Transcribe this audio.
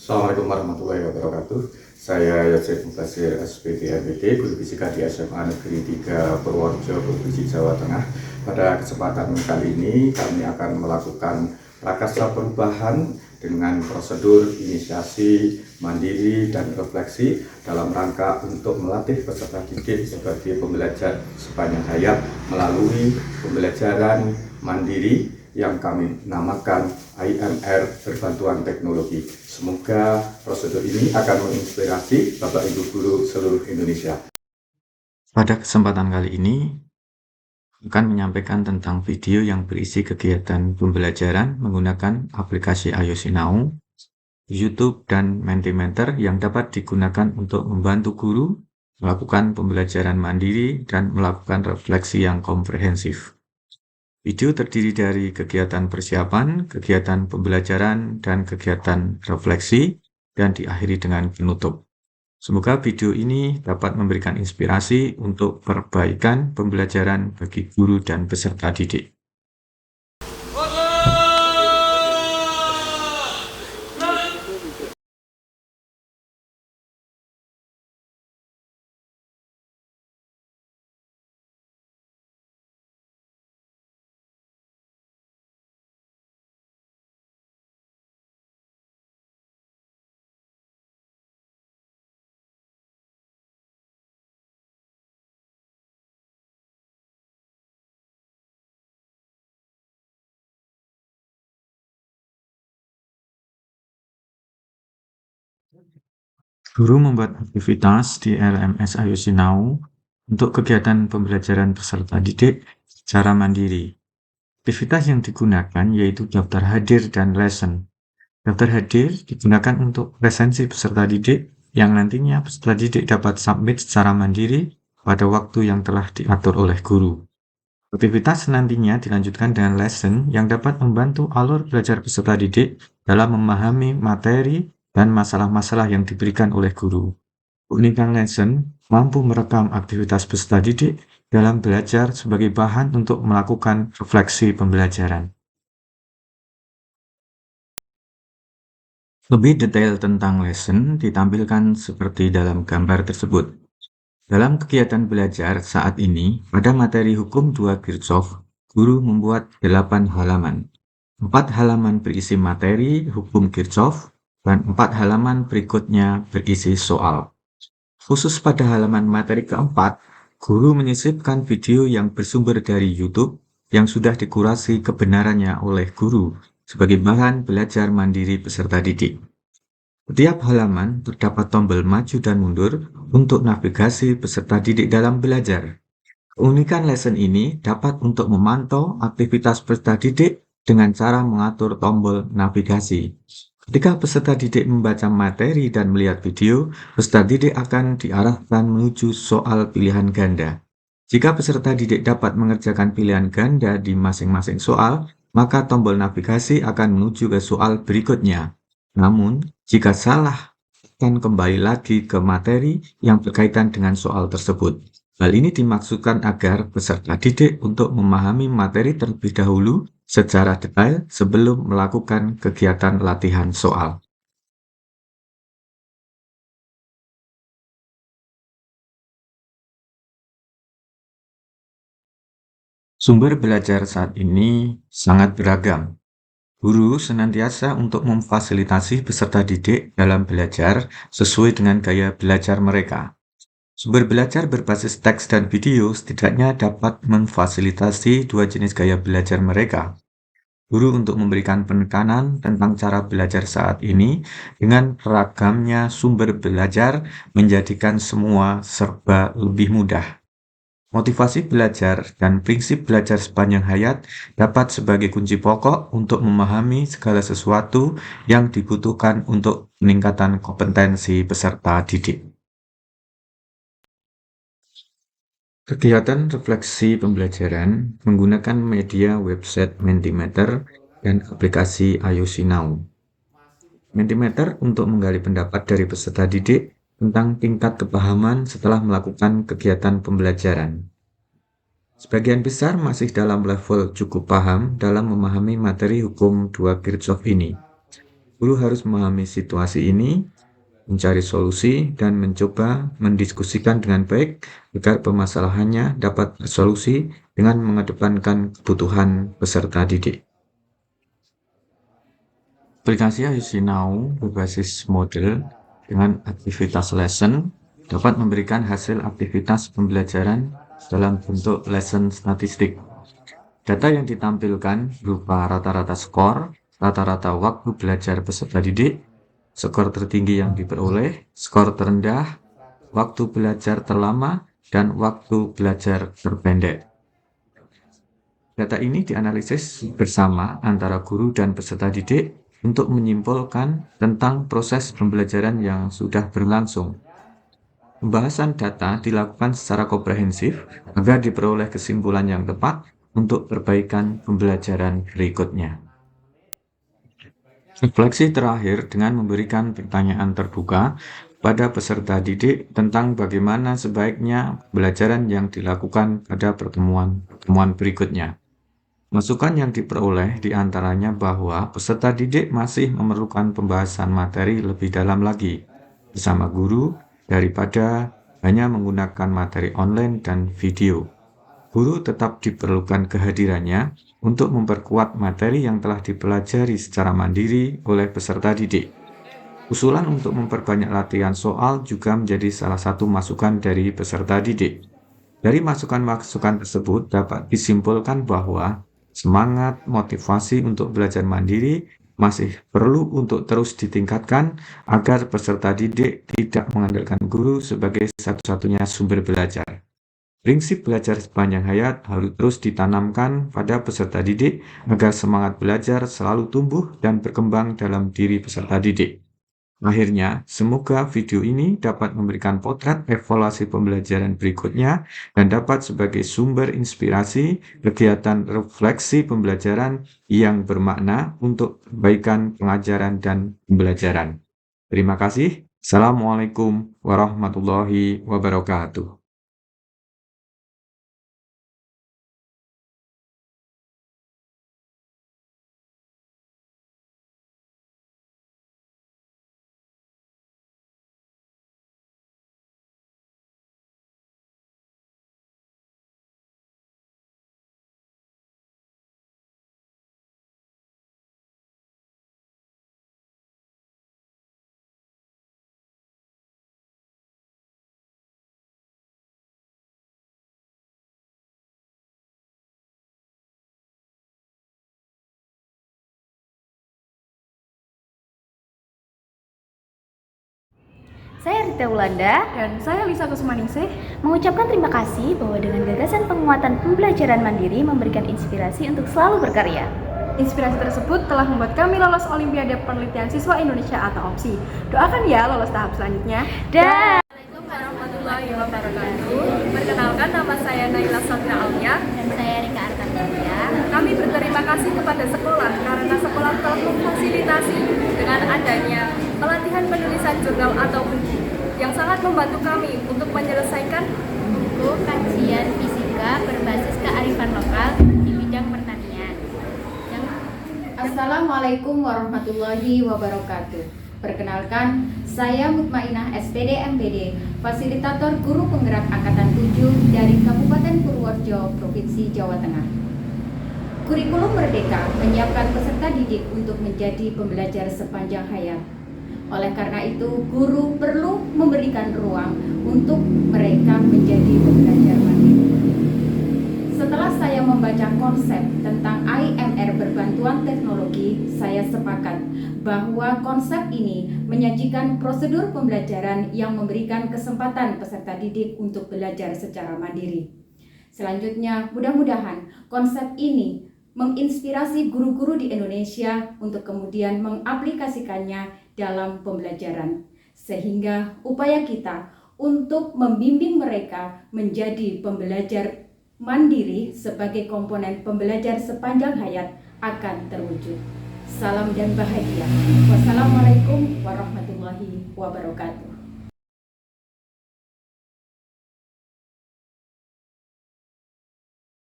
Assalamualaikum warahmatullahi wabarakatuh. Saya Yosef Mubasir, SPD MPD, Guru Fisika di SMA Negeri 3 Purworejo, Provinsi Jawa Tengah. Pada kesempatan kali ini kami akan melakukan prakarsa perubahan dengan prosedur inisiasi, mandiri, dan refleksi dalam rangka untuk melatih peserta didik sebagai pembelajar sepanjang hayat melalui pembelajaran mandiri yang kami namakan IMR berbantuan teknologi. Semoga prosedur ini akan menginspirasi Bapak Ibu Guru seluruh Indonesia. Pada kesempatan kali ini akan menyampaikan tentang video yang berisi kegiatan pembelajaran menggunakan aplikasi iOS Now, YouTube, dan Mentimeter yang dapat digunakan untuk membantu guru melakukan pembelajaran mandiri dan melakukan refleksi yang komprehensif. Video terdiri dari kegiatan persiapan, kegiatan pembelajaran, dan kegiatan refleksi, dan diakhiri dengan penutup. Semoga video ini dapat memberikan inspirasi untuk perbaikan pembelajaran bagi guru dan peserta didik. Guru membuat aktivitas di LMS iOS Now untuk kegiatan pembelajaran peserta didik secara mandiri. Aktivitas yang digunakan yaitu daftar hadir dan lesson. Daftar hadir digunakan untuk presensi peserta didik yang nantinya peserta didik dapat submit secara mandiri pada waktu yang telah diatur oleh guru. Aktivitas nantinya dilanjutkan dengan lesson yang dapat membantu alur belajar peserta didik dalam memahami materi dan masalah-masalah yang diberikan oleh guru. Keunikan lesson mampu merekam aktivitas peserta didik dalam belajar sebagai bahan untuk melakukan refleksi pembelajaran. Lebih detail tentang lesson ditampilkan seperti dalam gambar tersebut. Dalam kegiatan belajar saat ini, pada materi Hukum 2 Kirchhoff, guru membuat 8 halaman. 4 halaman berisi materi Hukum Kirchhoff, dan 4 halaman berikutnya berisi soal. Khusus pada halaman materi keempat, guru menyisipkan video yang bersumber dari YouTube yang sudah dikurasi kebenarannya oleh guru sebagai bahan belajar mandiri peserta didik. Setiap halaman terdapat tombol maju dan mundur untuk navigasi peserta didik dalam belajar. Keunikan lesson ini dapat untuk memantau aktivitas peserta didik dengan cara mengatur tombol navigasi. Ketika peserta didik membaca materi dan melihat video, peserta didik akan diarahkan menuju soal pilihan ganda. Jika peserta didik dapat mengerjakan pilihan ganda di masing-masing soal, maka tombol navigasi akan menuju ke soal berikutnya. Namun, jika salah, akan kembali lagi ke materi yang berkaitan dengan soal tersebut. Hal ini dimaksudkan agar peserta didik untuk memahami materi terlebih dahulu secara detail sebelum melakukan kegiatan latihan soal. Sumber belajar saat ini sangat beragam. Guru senantiasa untuk memfasilitasi peserta didik dalam belajar sesuai dengan gaya belajar mereka. Sumber belajar berbasis teks dan video setidaknya dapat memfasilitasi dua jenis gaya belajar mereka. Guru untuk memberikan penekanan tentang cara belajar saat ini dengan ragamnya sumber belajar menjadikan semua serba lebih mudah. Motivasi belajar dan prinsip belajar sepanjang hayat dapat sebagai kunci pokok untuk memahami segala sesuatu yang dibutuhkan untuk peningkatan kompetensi peserta didik. Kegiatan refleksi pembelajaran menggunakan media website Mentimeter dan aplikasi iOS Now. Mentimeter untuk menggali pendapat dari peserta didik tentang tingkat kepahaman setelah melakukan kegiatan pembelajaran. Sebagian besar masih dalam level cukup paham dalam memahami materi Hukum 2 Kirchhoff ini. Guru harus memahami situasi ini, mencari solusi, dan mencoba mendiskusikan dengan baik agar permasalahannya dapat bersolusi dengan mengedepankan kebutuhan peserta didik. Aplikasi Ayusinau berbasis model dengan aktivitas lesson dapat memberikan hasil aktivitas pembelajaran dalam bentuk lesson statistik. Data yang ditampilkan berupa rata-rata skor, rata-rata waktu belajar peserta didik, skor tertinggi yang diperoleh, skor terendah, waktu belajar terlama, dan waktu belajar terpendek. Data ini dianalisis bersama antara guru dan peserta didik untuk menyimpulkan tentang proses pembelajaran yang sudah berlangsung. Pembahasan data dilakukan secara komprehensif agar diperoleh kesimpulan yang tepat untuk perbaikan pembelajaran berikutnya. Refleksi terakhir dengan memberikan pertanyaan terbuka pada peserta didik tentang bagaimana sebaiknya pembelajaran yang dilakukan pada pertemuan berikutnya. Masukan yang diperoleh diantaranya bahwa peserta didik masih memerlukan pembahasan materi lebih dalam lagi bersama guru daripada hanya menggunakan materi online dan video. Guru tetap diperlukan kehadirannya untuk memperkuat materi yang telah dipelajari secara mandiri oleh peserta didik. Usulan untuk memperbanyak latihan soal juga menjadi salah satu masukan dari peserta didik. Dari masukan-masukan tersebut dapat disimpulkan bahwa semangat motivasi untuk belajar mandiri masih perlu untuk terus ditingkatkan agar peserta didik tidak mengandalkan guru sebagai satu-satunya sumber belajar. Prinsip belajar sepanjang hayat harus terus ditanamkan pada peserta didik agar semangat belajar selalu tumbuh dan berkembang dalam diri peserta didik. Akhirnya, semoga video ini dapat memberikan potret evaluasi pembelajaran berikutnya dan dapat sebagai sumber inspirasi kegiatan refleksi pembelajaran yang bermakna untuk perbaikan pengajaran dan pembelajaran. Terima kasih. Assalamualaikum warahmatullahi wabarakatuh. Saya Rita Wulanda dan saya Lisa Kusmaningsih mengucapkan terima kasih bahwa dengan gagasan penguatan pembelajaran mandiri memberikan inspirasi untuk selalu berkarya. Inspirasi tersebut telah membuat kami lolos Olimpiade Penelitian Siswa Indonesia atau OPSI. Doakan ya lolos tahap selanjutnya. Dan Assalamualaikum warahmatullahi wabarakatuh. Perkenalkan, nama saya Naila Safira Alia. dan saya Rika Arkantia. Kami berterima kasih kepada sekolah karena sekolah telah memfasilitasi dengan adanya pelatihan penulisan jurnal atau buku yang sangat membantu kami untuk menyelesaikan Buku kajian fisika berbasis kearifan lokal di bidang pertanian. Assalamualaikum warahmatullahi wabarakatuh. Perkenalkan, saya Mutmainah SPD MPD, fasilitator guru penggerak angkatan 7 dari Kabupaten Purworejo, Provinsi Jawa Tengah. Kurikulum Merdeka menyiapkan peserta didik untuk menjadi pembelajar sepanjang hayat. Oleh karena itu, guru perlu memberikan ruang untuk mereka menjadi pembelajar mandiri. Setelah saya membaca konsep tentang IMR berbantuan teknologi, saya sepakat bahwa konsep ini menyajikan prosedur pembelajaran yang memberikan kesempatan peserta didik untuk belajar secara mandiri. Selanjutnya, mudah-mudahan konsep ini menginspirasi guru-guru di Indonesia untuk kemudian mengaplikasikannya dalam pembelajaran, sehingga upaya kita untuk membimbing mereka menjadi pembelajar mandiri sebagai komponen pembelajar sepanjang hayat akan terwujud. Salam dan bahagia. Wassalamualaikum warahmatullahi wabarakatuh.